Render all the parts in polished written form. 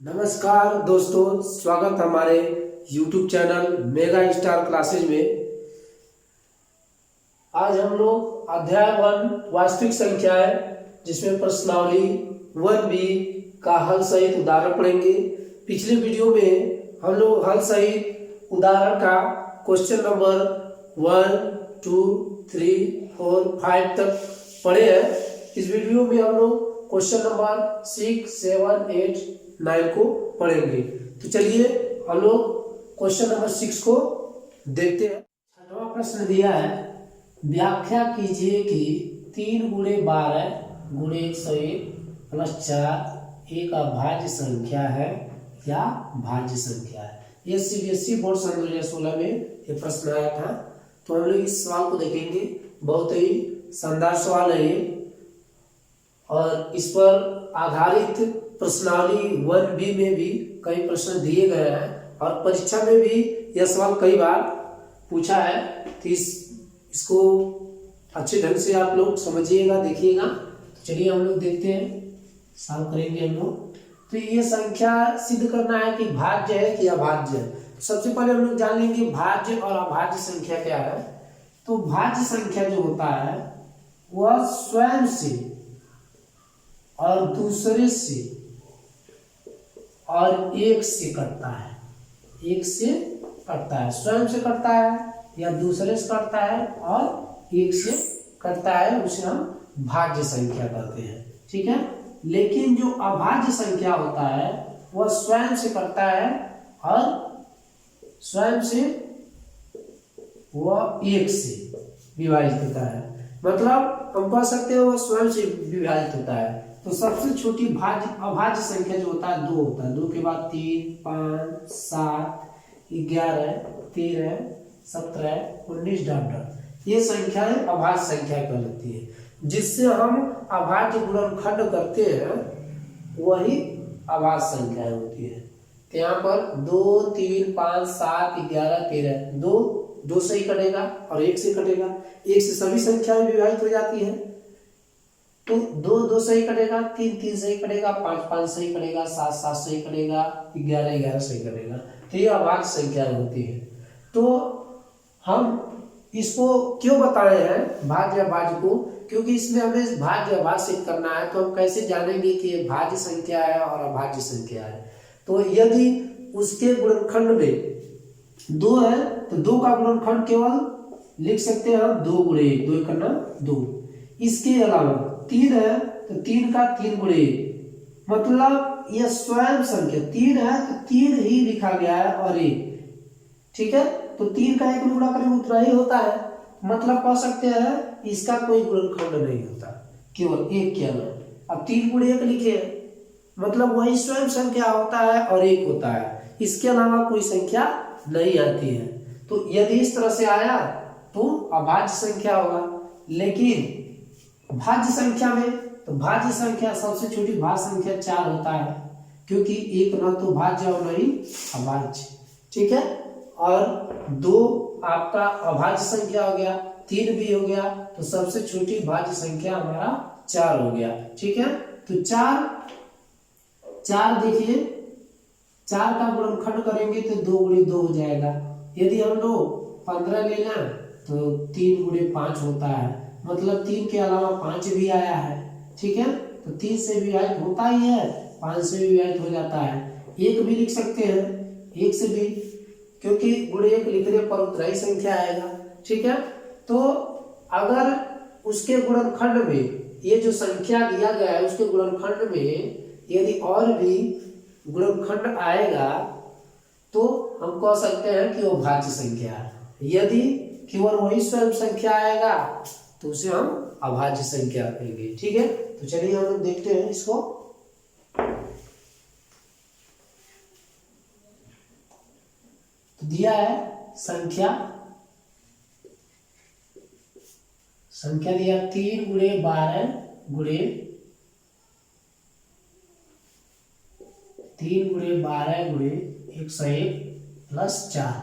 नमस्कार दोस्तों, स्वागत हमारे YouTube channel mega star classes में। आज हम लोग अध्याय 1 वास्तविक संख्या है जिसमें प्रश्नावली 1B का हल सहित उदाहरण पढ़ेंगे। पिछले वीडियो में हम लोग हल सहित उदाहरण का क्वेश्चन नंबर 1, 2, 3, 4, 5 तक पढ़े हैं। इस वीडियो में हम लोग क्वेश्चन नंबर 6, 7, 8, 9 को पढ़ेंगे। तो चलिए हम लोग क्वेश्चन नंबर 6 को देखते हैं। छठवां प्रश्न दिया है, व्याख्या कीजिए कि 3 गुणे 12 गुणे 101 प्लस 4 एक अभाज्य संख्या है या भाज्य संख्या है। ये सीबीएसई बोर्ड सन 2016 में ये प्रश्न आया था। तो हम लोग इस सवाल को देखेंगे। बहुत ही शानदार सवाल है ये और इस पर आधारित प्रश्नावली 1B में भी कई प्रश्न दिए गए हैं और परीक्षा में भी यह सवाल कई बार पूछा है। तो इसको अच्छे ढंग से आप लोग समझिएगा, देखिएगा। तो चलिए हम लोग देखते हैं, सॉल्व करेंगे हम लोग। तो ये संख्या सिद्ध करना है कि भाज्य है कि अभाज्य है। सबसे पहले हम लोग जान लेंगे भाज्य और अभाज्य संख्या क्या है। तो भाज्य संख्या जो होता है वह स्वयं से और दूसरे से और एक से कटता है। एक से कटता है, स्वयं से कटता है या दूसरे से कटता है और एक से कटता है, उसे हम भाज्य संख्या कहते हैं। ठीक है। लेकिन जो अभाज्य संख्या होता है वह स्वयं से कटता है और स्वयं से वह एक से विभाजित होता है। मतलब हम कह सकते हैं वह स्वयं से विभाजित होता है। तो सबसे छोटी अभाज्य संख्या जो होता है 2 होता है। 2 के बाद 3, 5, 7, 11, 13, 17, 19 डॉट ये संख्याएं अभाज्य संख्या कहलाती है। जिससे हम अभाज्य गुणनखंड करते हैं वही अभाज्य संख्या होती है। तो यहाँ पर 2, 3, 5, 7, 11, 13 दो से ही कटेगा और 1 से कटेगा। 1 से सभी संख्याएं विभाजित हो जाती है। तो 2 से ही कटेगा, 3 से ही कटेगा, 5 से ही कटेगा, 7 से ही कटेगा, 11 से ही कटेगा। तो ये अभाज्य संख्या होती है। तो हम इसको क्यों बताए हैं भाज्य अभाज्य को? क्योंकि इसमें हमें भाज्य अभाज्य सिद्ध करना है। तो हम कैसे जानेंगे कि ये भाज्य संख्या है और अभाज्य संख्या है? तो यदि उसके गुणनखंड में 2 है तो 2 का गुणनखंड केवल लिख सकते हैं हम 2 गुणे 1, 2 करना 2। इसके अलावा 3 है तो 3 का 3 गुणे 1, मतलब यह स्वयं संख्या 3 है तो 3 ही लिखा गया है और 1। ठीक है। तो 3 का 1 गुणा करेंगे उतना ही होता है। मतलब कह सकते हैं इसका कोई गुणनखंड नहीं होता, केवल 1 के अलावा। अब 3 गुणे 1 लिखे मतलब वही स्वयं संख्या होता है और 1 होता है। इसके अलावा कोई संख्या नहीं आती है। तो यदि इस तरह से आया तो अभाज्य संख्या होगा। लेकिन भाज्य संख्या में तो भाज्य संख्या सबसे छोटी भाज्य संख्या 4 होता है, क्योंकि 1 न तो भाज्य और न ही अभाज्य। ठीक है। और 2 आपका अभाज्य संख्या हो गया, 3 भी हो गया, तो सबसे छोटी भाज्य संख्या हमारा 4 हो गया। ठीक है। तो 4 देखिए, 4 का गुणनखंड करेंगे तो 2 गुणे 2 हो जाएगा। यदि हम लोग 15 लेना तो 3 गुणे 5 होता है, मतलब 3 के अलावा 5 भी आया है। ठीक है। तो 3 से विभाजित होता ही है, 5 से विभाजित हो जाता है। 1 भी लिख सकते हैं, 1 से भी, क्योंकि गुणे 1 लिखने पर उतना ही संख्या आएगा। ठीक है। तो अगर उसके गुणनखंड में ये जो संख्या दिया गया है उसके गुणनखंड में यदि और भी गुणनखंड आएगा तो हम कह सकते हैं कि वो भाज्य संख्या है। यदि केवल वही स्वयं संख्या आएगा तो उसे हम अभाज्य संख्या कहेंगे। ठीक है। तो चलिए हम लोग देखते हैं इसको। तो दिया है संख्या दिया 3 गुणे 12 गुणे 101 प्लस 4।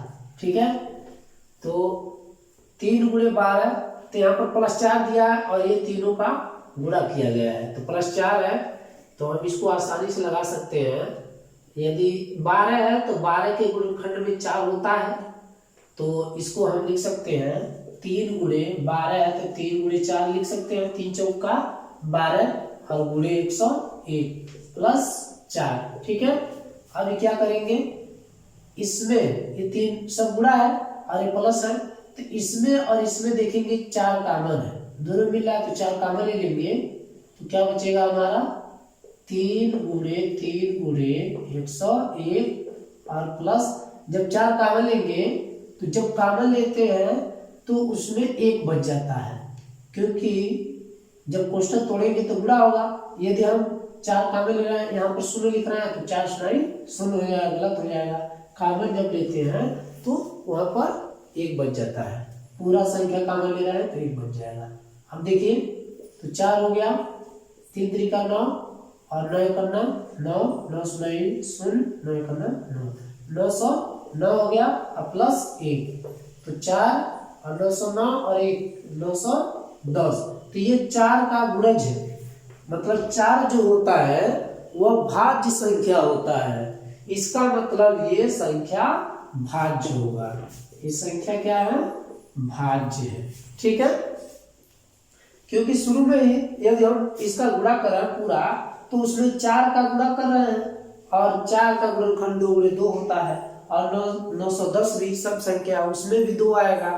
ठीक है। तो 3 गुणे 12 तो यहाँ पर प्लस 4 दिया है और ये तीनों का गुणा किया गया है तो प्लस 4 है। तो हम इसको आसानी से लगा सकते हैं यदि 12 है तो 12 के गुणनखंड में 4 होता है, तो इसको हम लिख सकते हैं 3 गुणे 12 है तो 3 गुणे 4 लिख सकते हैं, 3 चौका 12 और गुणे 101 प्लस 4। ठीक है, अब क्या करेंगे, इसमें ये 3 सब गुणा है और ये प्लस है, तो इसमें और इसमें देखेंगे 4 कॉमन है, दोनों मिल रहा है तो 4 कॉमन ले लेंगे, तो क्या बचेगा हमारा 3 गुणे 101 और प्लस, जब 4 कॉमन लेंगे तो जब कॉमन लेते हैं तो उसमें 1 बच जाता है, क्योंकि जब कोष्टक तोड़ेंगे तो गुणा होगा। यदि हम 4 कॉमन ले रहे हैं, यहाँ पर 0 लिख रहे हैं तो 4 सुनाई 0 हो जाएगा, गलत हो जाएगा। कॉमन जब लेते हैं तो वहां पर 1 बच जाता है, पूरा संख्या कॉमन ले रहे हैं तो 1 बच जाएगा। अब देखिए तो 4 हो गया, 3 त्रिका 9 और 9 का 9 9 सुनाई 0 9 का 9 909 हो गया और प्लस 1, तो 4 और 909 और 1 910, तो ये 4 का गुणज है, मतलब 4 जो होता है वह भाज्य संख्या होता है, इसका मतलब ये संख्या भाज्य होगा, ये संख्या क्या है, भाज्य है। ठीक है, क्योंकि शुरू में ही यदि हम इसका गुणा करें पूरा तो उसमें 4 का गुणा कर रहे हैं और 4 का गुणनखंड 2 गुणे 2 होता है, और 910 भी सब संख्या उसमें भी 2 आएगा।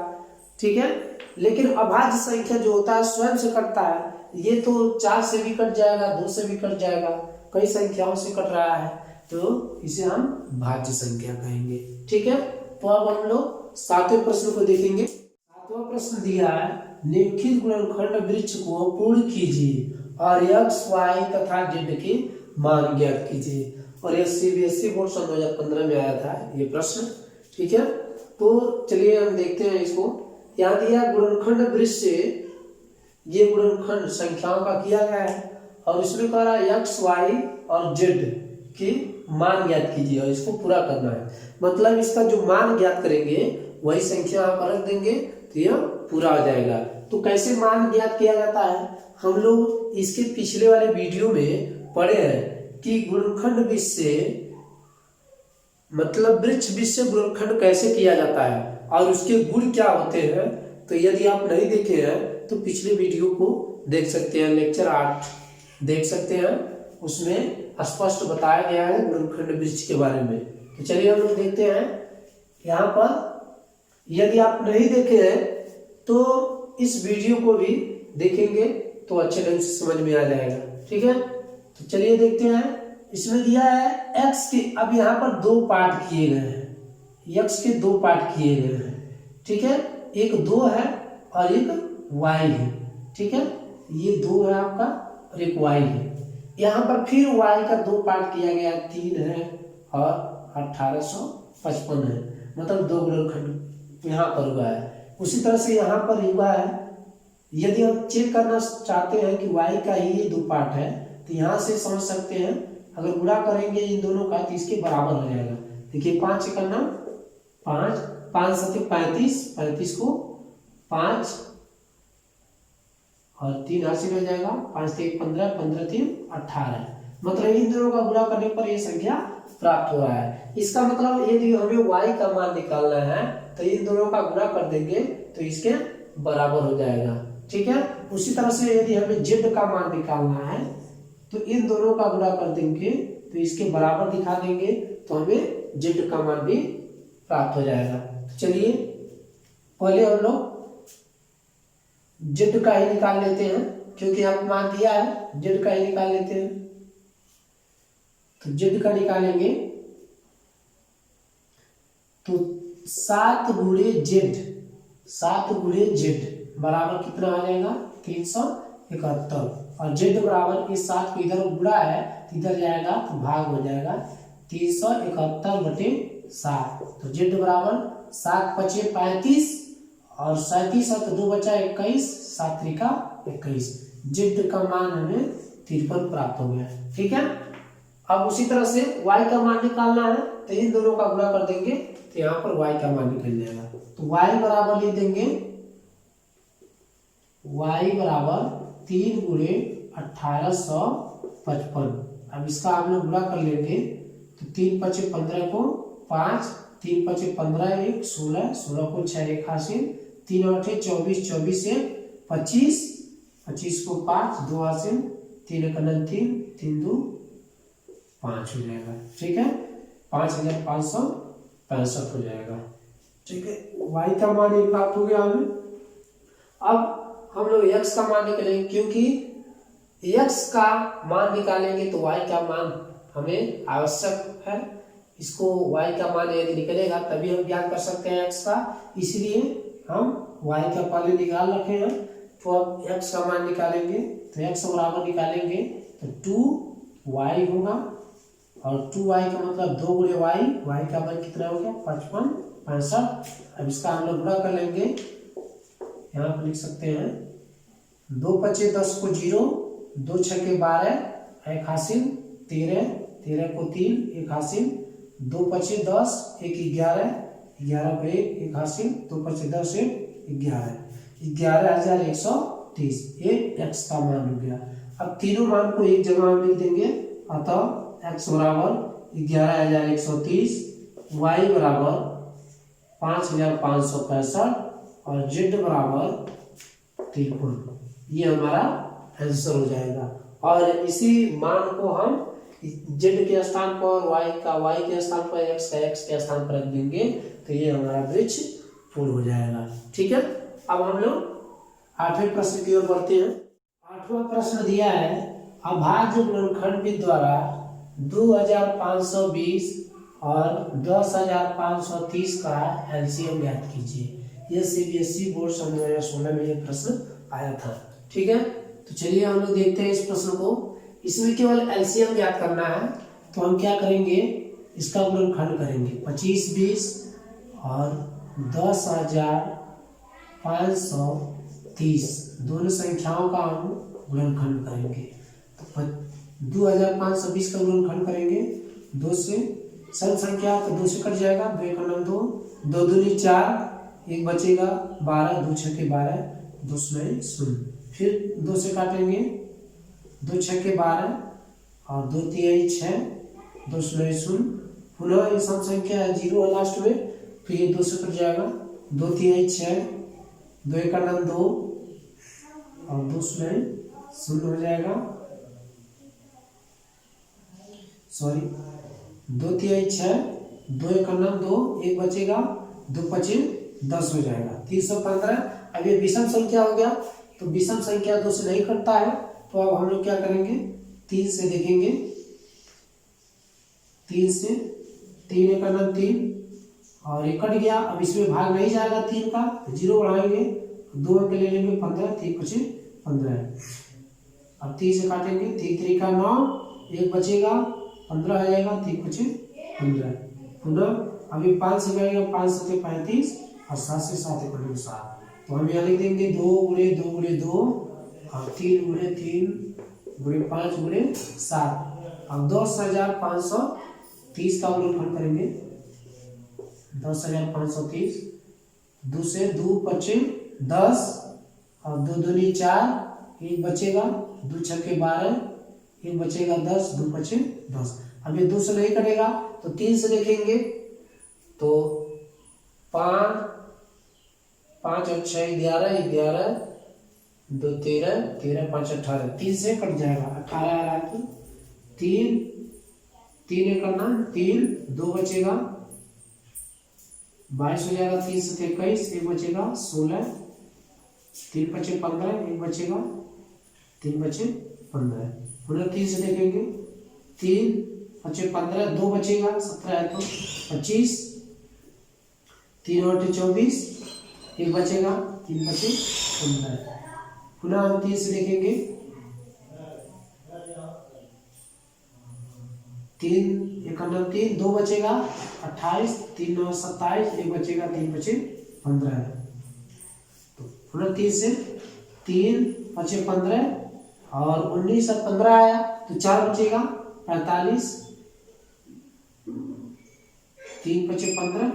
ठीक है, लेकिन अभाज्य संख्या जो होता है स्वयं से कटता है, ये तो 4 से भी कट जाएगा, 2 से भी कट जाएगा, कई संख्याओं से कट रहा है, तो इसे हम भाज्य संख्या कहेंगे। ठीक है, तो अब हम लोग 7वें प्रश्न को देखेंगे। 7वां प्रश्न दिया है, निम्नलिखित गुणनखंड वृक्ष को पूर्ण कीजिए और x, y तथा z के मान ज्ञात कीजिए, और यह सीबीएसई बोर्ड सन 2015 में आया था ये प्रश्न। ठीक है, तो चलिए हम देखते हैं इसको। यहाँ दिया गुणनखंड वृक्ष से ये गुणनखंड संख्याओं का किया गया है, और इसमें कह रहा है x, y और z के मान ज्ञात कीजिए और इसको पूरा करना है, मतलब इसका जो मान ज्ञात करेंगे वही संख्या आप रख देंगे तो यह पूरा हो जाएगा। तो कैसे मान ज्ञात किया जाता है, हम लोग इसके पिछले वाले वीडियो में पढ़े हैं कि गुणनखंड वृक्ष से मतलब वृक्ष वृक्ष से गुणनखंड कैसे किया जाता है और उसके गुण क्या होते हैं। तो यदि आप नहीं देखे हैं तो पिछले वीडियो को देख सकते हैं, लेक्चर 8 देख सकते हैं, उसमें स्पष्ट बताया गया है गुणनखंड वृक्ष के बारे में। तो चलिए हम लोग देखते हैं। यहाँ पर यदि आप नहीं देखे हैं तो इस वीडियो को भी देखेंगे तो अच्छे ढंग से समझ में आ जाएगा। ठीक है, तो चलिए देखते हैं। इसमें दिया है x के, अब यहाँ पर 2 पार्ट किए गए हैं, x के 2 पार्ट किए गए हैं। ठीक है, एक 2 है और एक y है। ठीक है, ये 2 है आपका और एक y है। यहाँ पर फिर y का 2 पार्ट किया गया, 3 है और 1855 है, मतलब 2 गुणनखंड यहाँ पर हुआ है। उसी तरह से यहाँ पर हुआ है। यदि हम चेक करना चाहते हैं कि y का ही 2 पार्ट है तो यहाँ से समझ सकते हैं, अगर गुणा करेंगे इन दोनों का तो इसके बराबर हो जाएगा। देखिए 5 करना 5 5 7 35, 35 को 5 और 3 हासिल हो जाएगा, 5 से 15, 15 3 18, मतलब इन दोनों का गुणा करने पर यह संख्या प्राप्त हुआ है। इसका मतलब यदि हमें y का मान निकालना है तो इन दोनों का गुणा कर देंगे तो इसके बराबर हो जाएगा। ठीक है, उसी तरह से यदि हमें z का मान निकालना है तो इन doनों का गुणा कर देंगे तो इसके बराबर दिखा देंगे तो हमें z का मान भी प्राप्त हो जाएगा। चलिए पहले हम लोग z का ही निकाल लेते हैं, क्योंकि आप मान दिया है, z का ही निकाल लेते हैं। तो z का निकालेंगे तो 7 गुणे z बराबर कितना आ जाएगा 371, और z बराबर इस 7 को इधर गुणा है तो इधर जाएगा तो भाग हो जाएगा 371 बटे 7। तो z बराबर 7 पचे 35 और 37 और 2 बचा 21, 7 त्रिका 21, z का मान हमें 53 प्राप्त हो गया। ठीक है, अब उसी तरह से y का मान निकालना है तो इन दोनों का गुणा कर देंगे तो यहाँ पर y का मान निकल जाएगा। तो y बराबर लिख देंगे, y बराबर 3 गुणे 1855। अब इसका आप लोग गुणा कर लेंगे तो 3×5 = 15 को 5, 3×5 = 15, 1 16, 16 को 6 एक हासिल, 3 × 8 = 24, 24 से 25, 25 को 5 2 हासिल, 3 × 9 3, 3 2 5 हो जाएगा। ठीक है, 5565 हो जाएगा। ठीक है, y का मान एक प्राप्त हो गया हमें। अब हम लोग x का मान निकालेंगे, क्योंकि x का मान निकालेंगे तो y का मान हमें आवश्यक है। इसको y का मान यदि निकलेगा तभी हम ज्ञात कर सकते हैं x का, इसलिए हम y का पहले निकाल रखे हैं। तो अब x का मान निकालेंगे, तो x बराबर निकालेंगे तो 2y होगा, और 2y का मतलब 2 × y का मान कितना हो गया 55 65। अब इसका हम लोग गुणा कर लेंगे, यहाँ पर लिख सकते हैं 2 × 5 = 10 को 0, 2 × 6 = 12, एक हासिल 13, 13 को 3 एक हासिल, 2 × 5 = 10, 1 11, 11 को 1 एक हासिल, 2 × 5 = 10, 1 11, 11130। ये x का मान हो गया। अब तीनों मान को एक जगह में लिख देंगे, अतः x बराबर 11130, y बराबर 5565 और z बराबर 53। ये हमारा आंसर हो जाएगा। और इसी मान को हम z के स्थान पर y के स्थान पर x के स्थान पर रख देंगे, तो ये हमारा वृक्ष पूर्ण हो जाएगा। ठीक है, अब हम लोग 8वें प्रश्न की ओर बढ़ते हैं। 8वां प्रश्न दिया है, अभाज्य गुणनखंड द्वारा 2520 और 10530 का एलसीएम ज्ञात कीजिए। यह सीबीएसई बोर्ड सन 2016 में यह प्रश्न आया था। ठीक है, तो चलिए हम लोग देखते हैं इस प्रश्न को। इसमें केवल एलसीएम ज्ञात करना है, तो हम क्या करेंगे, इसका गुणनखंड करेंगे। 2520 और 10530 दोनों संख्याओं का हम गुणनखंड करेंगे। तो 2520 का गुणनखंड करेंगे 2 से, सम संख्या तो 2 से कट जाएगा, 2 × 9 2, 2 दूनी 4, एक बचेगा 12, 2 × 6 = 12, 2 × 0। फिर 2 से काटेंगे, 2 × 6 = 12 और 2 × 3 = 6, 2 × 0। पुनः ये सम संख्या है 0 है लास्ट में, तो ये 2 से कट जाएगा, 2 × 3 = 6, 2 × 1 = 2 और 2 × 0 हो जाएगा। सॉरी, 2 × 3 = 6, 2 × 1 = 2, एक बचेगा, 2 × 5 = 10 हो जाएगा, 315। अब ये विषम संख्या हो गया, तो विषम संख्या 2 से नहीं कटता है, तो अब हम लोग क्या करेंगे, 3 से देखेंगे, 3 से 3 × 1 = 3 और ये कट गया। अब इसमें भाग नहीं जाएगा 3 का, तो 0 बढ़ाएंगे, 2 अंक ले लेंगे 15, 3 × 5 = 15। अब 3 से काटेंगे, 3 × 3 = 9, एक बचेगा, 15 आ जाएगा, 3 × 5 = 15। पुनः अभी 5 से जाएगा, 5 × 7 = 35 और 7 से 7 = 7। तो हम यहाँ लिख देंगे 2 × 2 × 2 और 3 × 3 × 5 × 7। अब 10530 का गुणनखंड करेंगे, 10530, 2 से 2 × 5 = 10 और 2 दूनी 4, एक बचेगा, 2 × 6 = 12, एक बचेगा 10, 2 × 5 = 10। अब ये 2 से नहीं कटेगा, तो 3 से देखेंगे, तो 5 और 6 = 11, 11, 2 13, 13 5 18, 3 से कट जाएगा, 18 आ रहा है, तो 3 करना 3, 2 बचेगा, 22 हो जाएगा, 3 से 21, एक बचेगा 16, 3 × 5 = 15, एक बचेगा, 3 × 5 = 15। पुनः 3 से देखेंगे, 3 × 5 = 15, 2 बचेगा, 17 है तो 25, 3 × 8 = 24, एक बचेगा, 3 × 5 = 15। पुनः हम 3 से देखेंगे, 3 × 1 = 3, 2 बचेगा, 28, 3 × 9 = 27, एक बचेगा, 3 × 5 = 15। तो पुनः 3 से 3 × 5 = 15 और 19 और 15 आया, तो 4 बचेगा, 45, 3 × 5 = 15,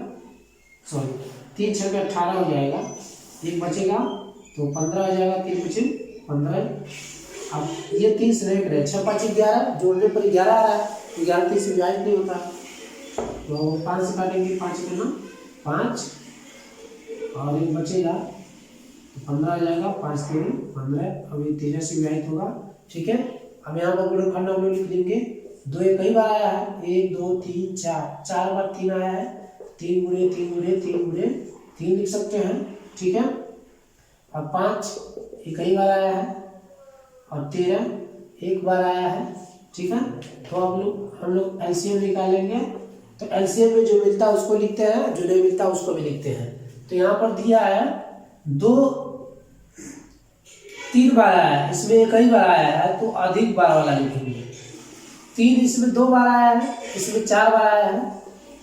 सॉरी 3 × 6 = 18 हो जाएगा, एक बचेगा, तो 15 हो जाएगा, 3 × 5 = 15। अब ये 3 से नहीं करें, 6 × 5 = 11, जोड़ने पर 11 आ रहा है, 11 3 से विभाजित नहीं होता, तो 5 से काटेंगे, 5 के ना 5 और एक बचेगा तो 15 आ जाएगा, 5 3 15। अब ये 13 से विभाजित होगा। ठीक है, अब यहाँ पर गुणनखंड हम लोग लिख देंगे। 2 एक कई बार आया है, 1 2 3 4, 4 बार 3 आया है, 3 गुणे 3 गुणे 3 गुणे 3 लिख सकते हैं। ठीक है, अब 5 एक कई बार आया है और 13 एक बार आया है। ठीक है, तो अब हम लोग एलसीएम निकालेंगे। तो एलसीएम में जो मिलता है उसको लिखते हैं, जो नहीं मिलता उसको भी लिखते हैं। तो यहाँ पर दिया है 2 3 बार आया है, इसमें एक ही बार आया है तो अधिक बार वाला लिखेंगे। 3 इसमें 2 बार आया है, इसमें 4 बार आया है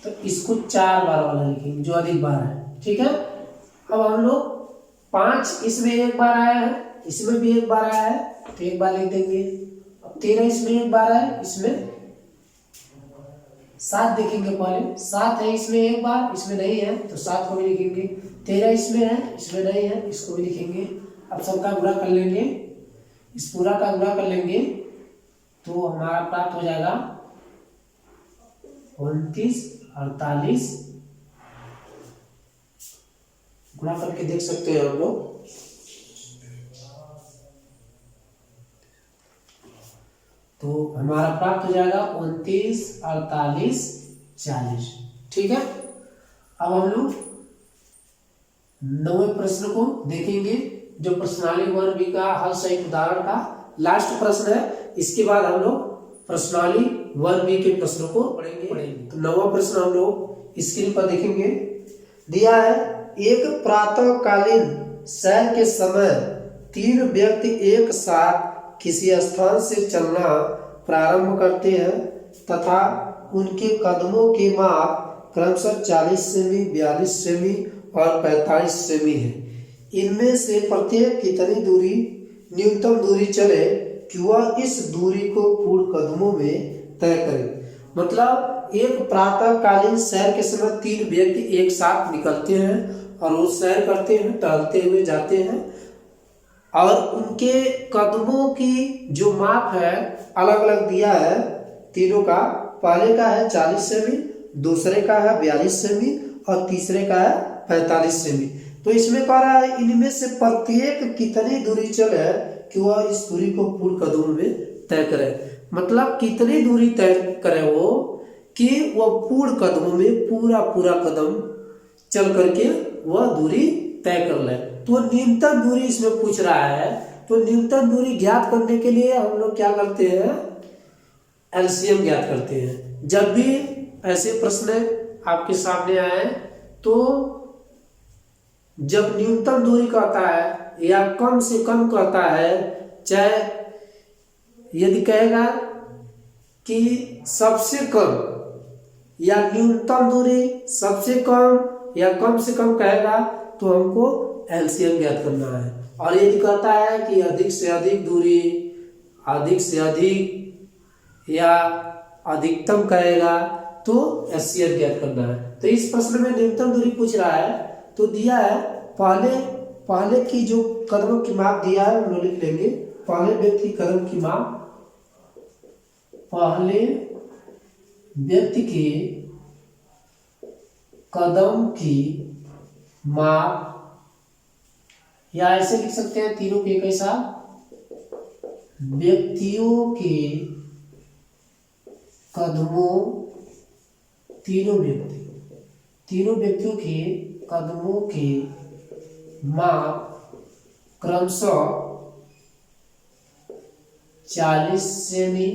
तो इसको 4 बार वाला लिखेंगे जो अधिक बार है। ठीक है, अब हम लोग 5 इसमें एक बार आया है, इसमें भी एक बार आया है तो एक बार लिख देंगे। अब 13 इसमें एक बार आया, इसमें 7 देखेंगे पहले, 7 है इसमें एक बार, इसमें नहीं है तो 7 को भी लिखेंगे। 13 इसमें है, इसमें नहीं है, इसको भी लिखेंगे। अब सबका गुणा कर लेंगे, इस पूरा का गुणा कर लेंगे तो हमारा प्राप्त हो जाएगा 29 48। गुणा करके देख सकते हैं हम लोग। तो हमारा प्राप्त हो जाएगा 29 48 40। ठीक है, अब हम लोग 9वें प्रश्न को देखेंगे, जो प्रश्नावली 1B का हल सहित उदाहरण का लास्ट प्रश्न है। इसके बाद हम लोग प्रश्नावली 1B के प्रश्नों को पढ़ेंगे। तो 9वां प्रश्न हम लोग स्क्रीन पर देखेंगे। दिया है, एक प्रातःकालीन सैर के समय 3 व्यक्ति एक साथ किसी स्थान से चलना प्रारंभ करते हैं तथा उनके कदमों के माप क्रमशः 40 सेमी, 42 सेमी और 45 सेमी है। इनमें से प्रत्येक कितनी दूरी न्यूनतम दूरी चले कि वह इस दूरी को पूर्ण कदमों में तय करे। मतलब एक प्रातःकालीन सैर के समय 3 व्यक्ति एक साथ निकलते हैं और वो सैर करते हैं, टहलते हुए जाते हैं और उनके कदमों की जो माप है अलग अलग दिया है तीनों का। पहले का है 40 सेमी, दूसरे का है 42 सेमी और तीसरे का है 45 सेमी। तो इसमें कह रहा है इनमें से प्रत्येक कितनी दूरी चले कि वह इस दूरी को पूर्ण कदमों में तय करे। मतलब कितनी दूरी तय करे वो कि वह पूर्ण कदमों में पूरा कदम चल करके वह दूरी तय कर ले। तो न्यूनतम दूरी इसमें पूछ रहा है। तो न्यूनतम दूरी ज्ञात करने के लिए हम लोग क्या करते हैं, एलसीएम ज्ञात करते हैं। जब भी ऐसे प्रश्न आपके सामने आए तो जब न्यूनतम दूरी कहता है या कम से कम कहता है, चाहे यदि कहेगा कि सबसे कम या न्यूनतम दूरी सबसे कम या कम से कम कहेगा तो हमको एलसीएम ज्ञात करना है। और यदि कहता है कि अधिक से अधिक दूरी, अधिक से अधिक या अधिकतम कहेगा तो एचसीएफ ज्ञात करना है। तो इस प्रश्न में न्यूनतम दूरी पूछ रहा है तो दिया है पहले की जो कदमों की माप दिया है हम लोग लिख लेंगे। पहले व्यक्ति कदम की माप, पहले व्यक्ति के कदम की माप, या ऐसे लिख सकते हैं तीनों के कैसा, व्यक्तियों के कदमों, तीनों व्यक्तियों के कदमों के माप क्रमशः 40 सेमी,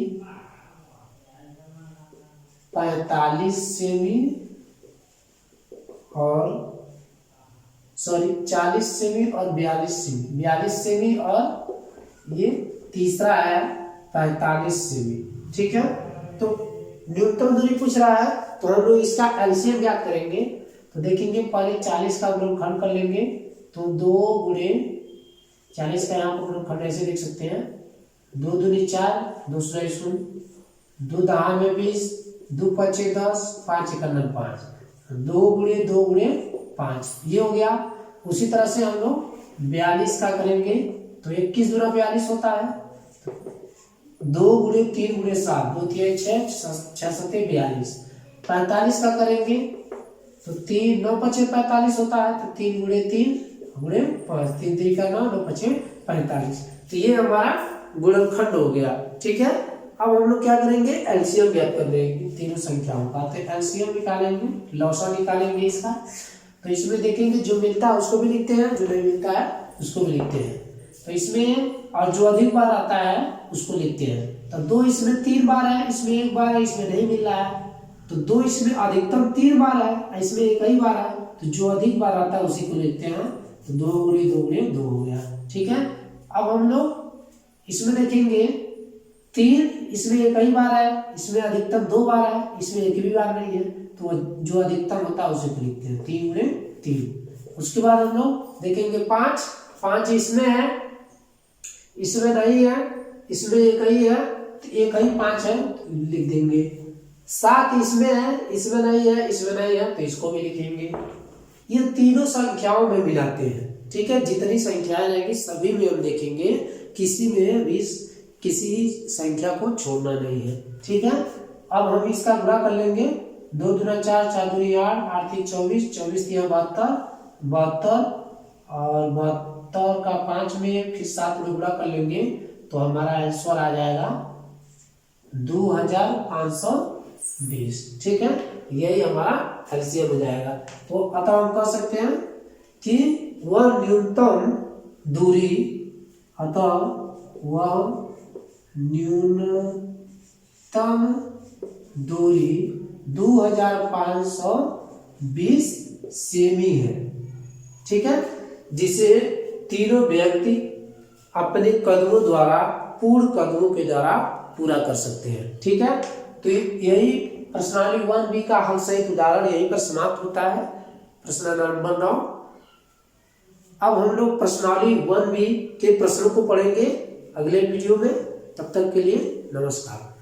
45 सेमी और 40 सेमी और 42 सेमी और ये तीसरा है 45 सेमी। ठीक है, तो न्यूनतम दूरी पूछ रहा है तो हम लोग इसका एलसीएम ज्ञात करेंगे। तो देखेंगे पहले 40 का गुणनखंड कर लेंगे तो 2 गुणे 40 का यहाँ पर गुणनखंड ऐसे देख सकते हैं, 2 दूनी 4, दूसरा 0, 2 दहा में 20, 2 पचे 10, 5 एकम 5, 2 गुणे 5 ये हो गया। उसी तरह से हम लोग 42 का करेंगे तो 21 गुना 42 होता है, 2 गुणे 3 गुणे 7, 2 3 6, 6 7 42। 45 का करेंगे तो 3 9 पचे 45 होता है, तो 3 गुणे 3 गुणे 5, 3 3 का 9 9 पचे 45। तो ये हमारा गुणनखंड हो गया। ठीक है, अब हम लोग क्या करेंगे, एलसीएम ज्ञात कर देंगे तीनों संख्याओं का। तो एलसीएम निकालेंगे, लौसा निकालेंगे इसका। तो इसमें देखेंगे जो मिलता है उसको भी लिखते हैं, जो नहीं मिलता है उसको भी लिखते हैं। तो इसमें और जो अधिक बार आता है उसको लिखते हैं। तो 2 इसमें 3 बार है, इसमें 1 बार है, इसमें नहीं मिल रहा है। तो 2 इसमें अधिकतम 3 बार है, इसमें 1 ही बार है, तो जो अधिक बार आता है उसी को लिखते हैं। तो 2 गुणे 2 गुणे 2 हो गया। ठीक है, अब हम लोग इसमें देखेंगे 3 इसमें 1 ही बार है, इसमें अधिकतम 2 बार है, इसमें 1 भी बार नहीं है, तो जो अधिकतम होता है उसी को लिखते हैं 3 गुणे 3। उसके बाद हम लोग देखेंगे 5 इसमें है, इसमें नहीं है, इसमें 1 ही है, तो 1 ही 5 है, लिख देंगे। 7 इसमें है, इसमें नहीं है, इसमें नहीं है, तो इसको भी लिखेंगे। ये तीनों संख्याओं में मिलाते हैं। ठीक है, जितनी संख्याएं रहेंगी सभी में हम देखेंगे, किसी में भी किसी संख्या को छोड़ना नहीं है। ठीक है, अब हम इसका गुणा कर लेंगे। 2 दूना 4, 4 दूनी 8, 8 3 24, 24 3 72, 72 और 72 का 5 में फिर 7 में गुणा कर लेंगे तो हमारा आंसर आ जाएगा 2520। ठीक है, यही हमारा एलसीएम हो जाएगा। तो अतः हम कह सकते हैं कि वह न्यूनतम दूरी, अतः वह न्यूनतम दूरी 2520 सेमी है। ठीक है, जिसे तीनों व्यक्ति अपने कदमों द्वारा, पूर्ण कदमों के द्वारा पूरा कर सकते हैं। ठीक है, तो यही प्रश्नावली 1B का हल सहित उदाहरण यहीं पर समाप्त होता है, प्रश्न नंबर 9। अब हम लोग प्रश्नावली 1B के प्रश्नों को पढ़ेंगे अगले वीडियो में। तब तक के लिए नमस्कार।